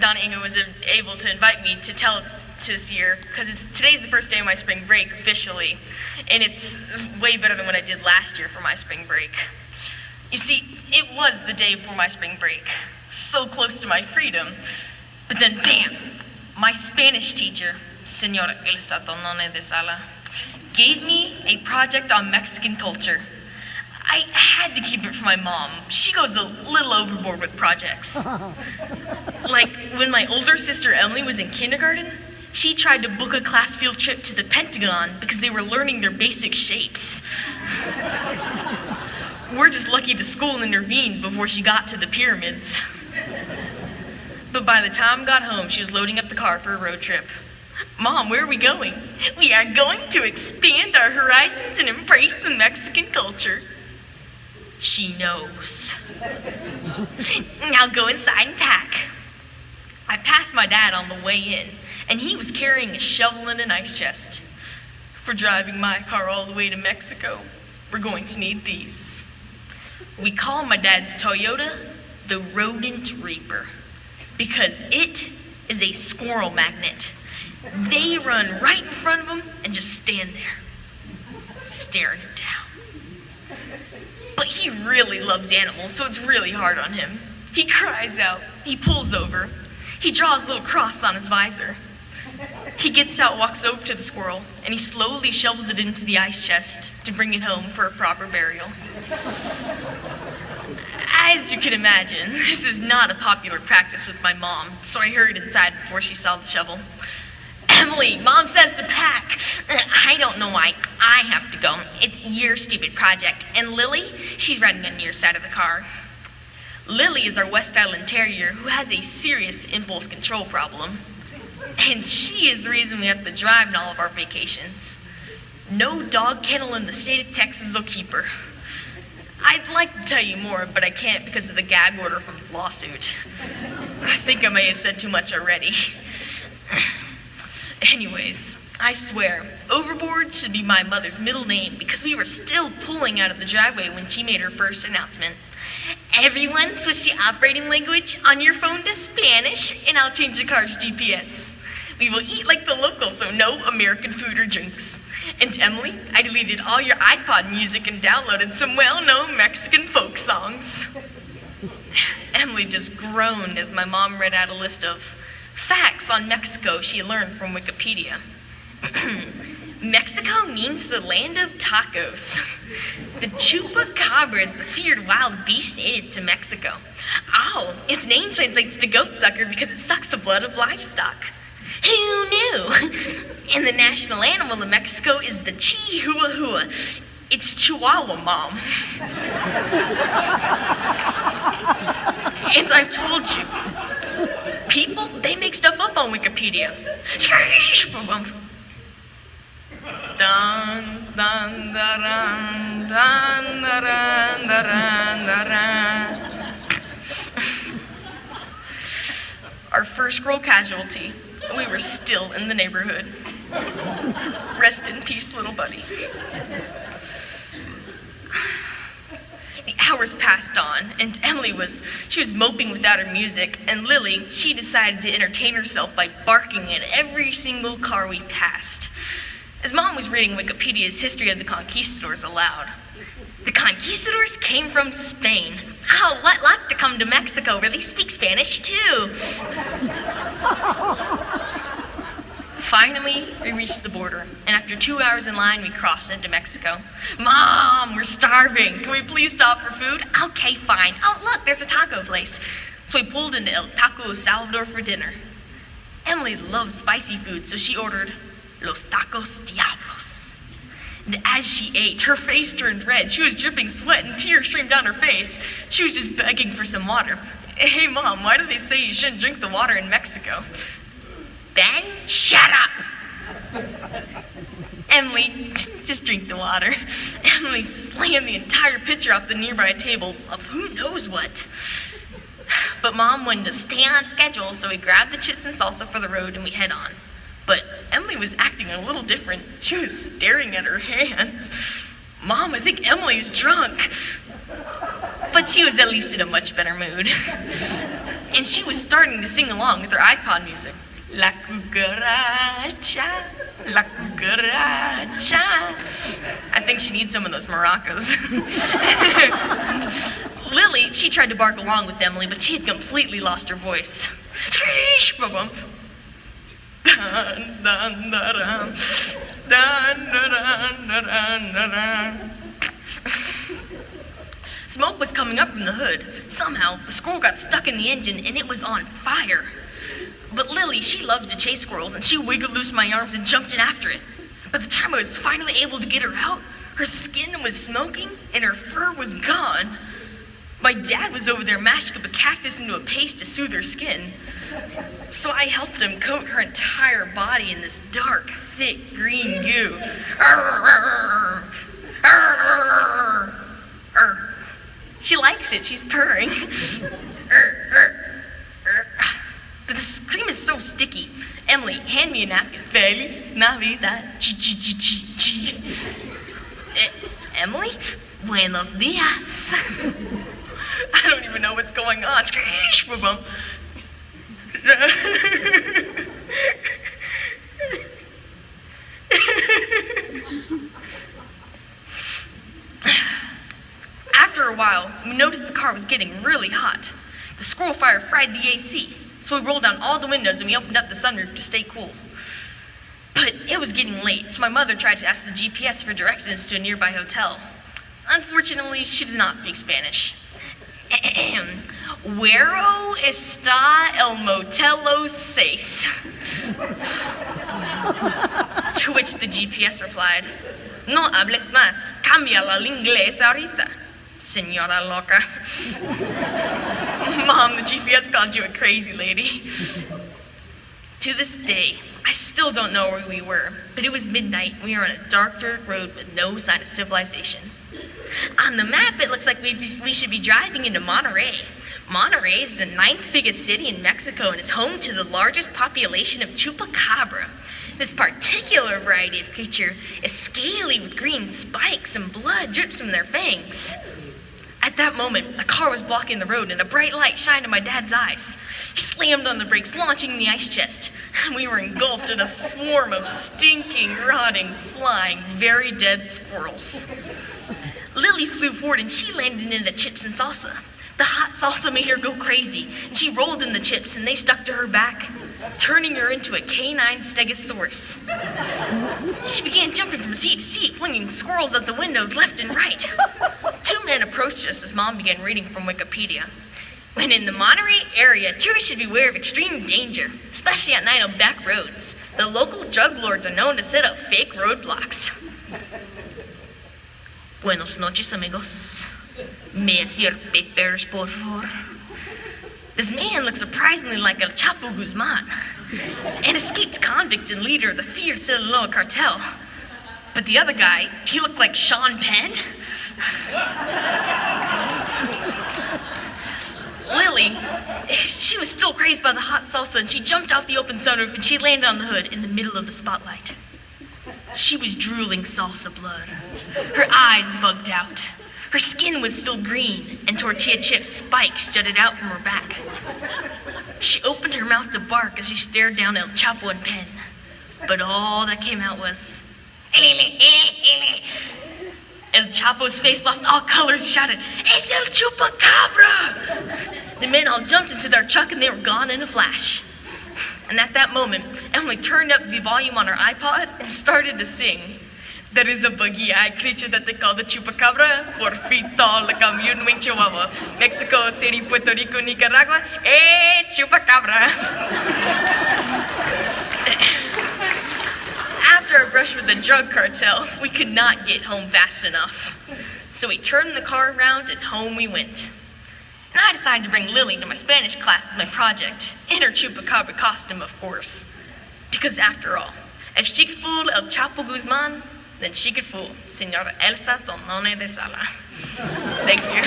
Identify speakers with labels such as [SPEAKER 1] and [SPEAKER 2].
[SPEAKER 1] Donna Inga was able to invite me to tell it this year, because today's the first day of my spring break officially, and it's way better than what I did last year for my spring break. You see, it was the day before my spring break, so close to my freedom, but then bam, my Spanish teacher, Señora Elsa Tonone de Sala, gave me a project on Mexican culture. I had to keep it from my mom. She goes a little overboard with projects. Like when my older sister Emily was in kindergarten, she tried to book a class field trip to the Pentagon because they were learning their basic shapes. We're just lucky the school intervened before she got to the pyramids. But by the time I got home, she was loading up the car for a road trip. Mom, where are we going? We are going to expand our horizons and embrace the Mexican culture. She knows. Now go inside and pack. I passed my dad on the way in, and he was carrying a shovel and an ice chest. For driving my car all the way to Mexico, we're going to need these. We call my dad's Toyota the Rodent Reaper because it is a squirrel magnet. They run right in front of him and just stand there, staring him down. But he really loves animals, so it's really hard on him. He cries out, he pulls over, he draws a little cross on his visor. He gets out, walks over to the squirrel, and he slowly shovels it into the ice chest to bring it home for a proper burial. As you can imagine, this is not a popular practice with my mom, so I hurried inside before she saw the shovel. Emily, Mom says to pack. I don't know why I have to go. It's your stupid project. And Lily, she's riding on your side of the car. Lily is our West Island Terrier who has a serious impulse control problem. And she is the reason we have to drive in all of our vacations. No dog kennel in the state of Texas will keep her. I'd like to tell you more, but I can't because of the gag order from the lawsuit. I think I may have said too much already. Anyways, I swear, Overboard should be my mother's middle name because we were still pulling out of the driveway when she made her first announcement. Everyone switch the operating language on your phone to Spanish and I'll change the car's GPS. We will eat like the locals, so no American food or drinks. And Emily, I deleted all your iPod music and downloaded some well-known Mexican folk songs. Emily just groaned as my mom read out a list of facts on Mexico she learned from Wikipedia. Mexico means the land of tacos. The chupacabra is the feared wild beast native to Mexico. Oh, its name translates to goat sucker because it sucks the blood of livestock. Who knew? And the national animal of Mexico is the chihuahua. It's Chihuahua, Mom. And I've told you, people, they make stuff up on Wikipedia. Dun, dun, da, dun, dun, da, dun, da, dun, da, dun. Our first squirrel casualty, we were still in the neighborhood. Rest in peace, little buddy. The hours passed on, and Emily was moping without her music, and Lily, she decided to entertain herself by barking at every single car we passed. As Mom was reading Wikipedia's history of the conquistadors aloud. The conquistadors came from Spain. Oh, what luck to come to Mexico where they speak Spanish too. Finally, we reached the border, and after 2 hours in line, we crossed into Mexico. Mom, we're starving. Can we please stop for food? Okay, fine. Oh, look, there's a taco place. So we pulled into El Taco Salvador for dinner. Emily loves spicy food, so she ordered Los Tacos Diablos. And as she ate, her face turned red. She was dripping sweat and tears streamed down her face. She was just begging for some water. Hey, Mom, why do they say you shouldn't drink the water in Mexico? Ben, shut up! Emily, just drink the water. Emily slammed the entire pitcher off the nearby table of who knows what. But Mom wanted to stay on schedule, so we grabbed the chips and salsa for the road and we head on. But Emily was acting a little different. She was staring at her hands. Mom, I think Emily's drunk. But she was at least in a much better mood. And she was starting to sing along with her iPod music. La cucaracha, la cucaracha. I think she needs some of those maracas. Lily, she tried to bark along with Emily, but she had completely lost her voice. Screesh, ba-bump. Dun, dun, da, dun. Dun, da, dun, da, dun, da, dun. Smoke was coming up from the hood. Somehow, the squirrel got stuck in the engine and it was on fire. But Lily, she loves to chase squirrels, and she wiggled loose my arms and jumped in after it. By the time I was finally able to get her out, her skin was smoking and her fur was gone. My dad was over there mashing up a cactus into a paste to soothe her skin. So I helped him coat her entire body in this dark, thick green goo. She likes it. She's purring. But the scream is so sticky. Emily, hand me a napkin. Feliz Navidad. Emily? Buenos dias. I don't even know what's going on. After a while, we noticed the car was getting really hot. The squirrel fire fried the AC, so we rolled down all the windows and we opened up the sunroof to stay cool. But it was getting late, so my mother tried to ask the GPS for directions to a nearby hotel. Unfortunately, she does not speak Spanish. Where está el motelo 6? To which the GPS replied, No hables más, cámbiala al inglés ahorita, señora loca. Mom, the GPS called you a crazy lady. To this day, I still don't know where we were, but it was midnight and we were on a dark dirt road with no sign of civilization. On the map, it looks like we should be driving into Monterrey. Monterrey is the 9th biggest city in Mexico and is home to the largest population of chupacabra. This particular variety of creature is scaly with green spikes and blood drips from their fangs. At that moment, a car was blocking the road and a bright light shined in my dad's eyes. He slammed on the brakes, launching the ice chest, and we were engulfed in a swarm of stinking, rotting, flying, very dead squirrels. Lily flew forward and she landed in the chips and salsa. The hot salsa made her go crazy, and she rolled in the chips and they stuck to her back, turning her into a canine stegosaurus. She began jumping from seat to seat, flinging squirrels at the windows left and right. 2 men approached us as Mom began reading from Wikipedia. When in the Monterey area, tourists should beware of extreme danger, especially at night on back roads. The local drug lords are known to set up fake roadblocks. Buenos noches, amigos. ¿Me decir papers, por favor? This man looked surprisingly like El Chapo Guzman, an escaped convict and leader of the Fear Sinaloa cartel. But the other guy, he looked like Sean Penn. Lily, she was still crazed by the hot salsa, and she jumped out the open sunroof and she landed on the hood in the middle of the spotlight. She was drooling salsa blood. Her eyes bugged out. Her skin was still green, and tortilla chip spikes jutted out from her back. She opened her mouth to bark as she stared down El Chapo and Penn. But all that came out was... El Chapo's face lost all colors and shouted, "Es el chupacabra!" The men all jumped into their truck and they were gone in a flash. And at that moment, Emily turned up the volume on her iPod and started to sing. There is a buggy-eyed creature that they call the chupacabra, 4 feet tall like a mutant winged chihuahua. Mexico City, Puerto Rico, Nicaragua, chupacabra. After a brush with the drug cartel, we could not get home fast enough. So we turned the car around and home we went. And I decided to bring Lily to my Spanish class as my project, in her chupacabra costume, of course. Because after all, if she could fool El Chapo Guzman, then she could fool Señora Elsa Tonone de Sala. Thank you.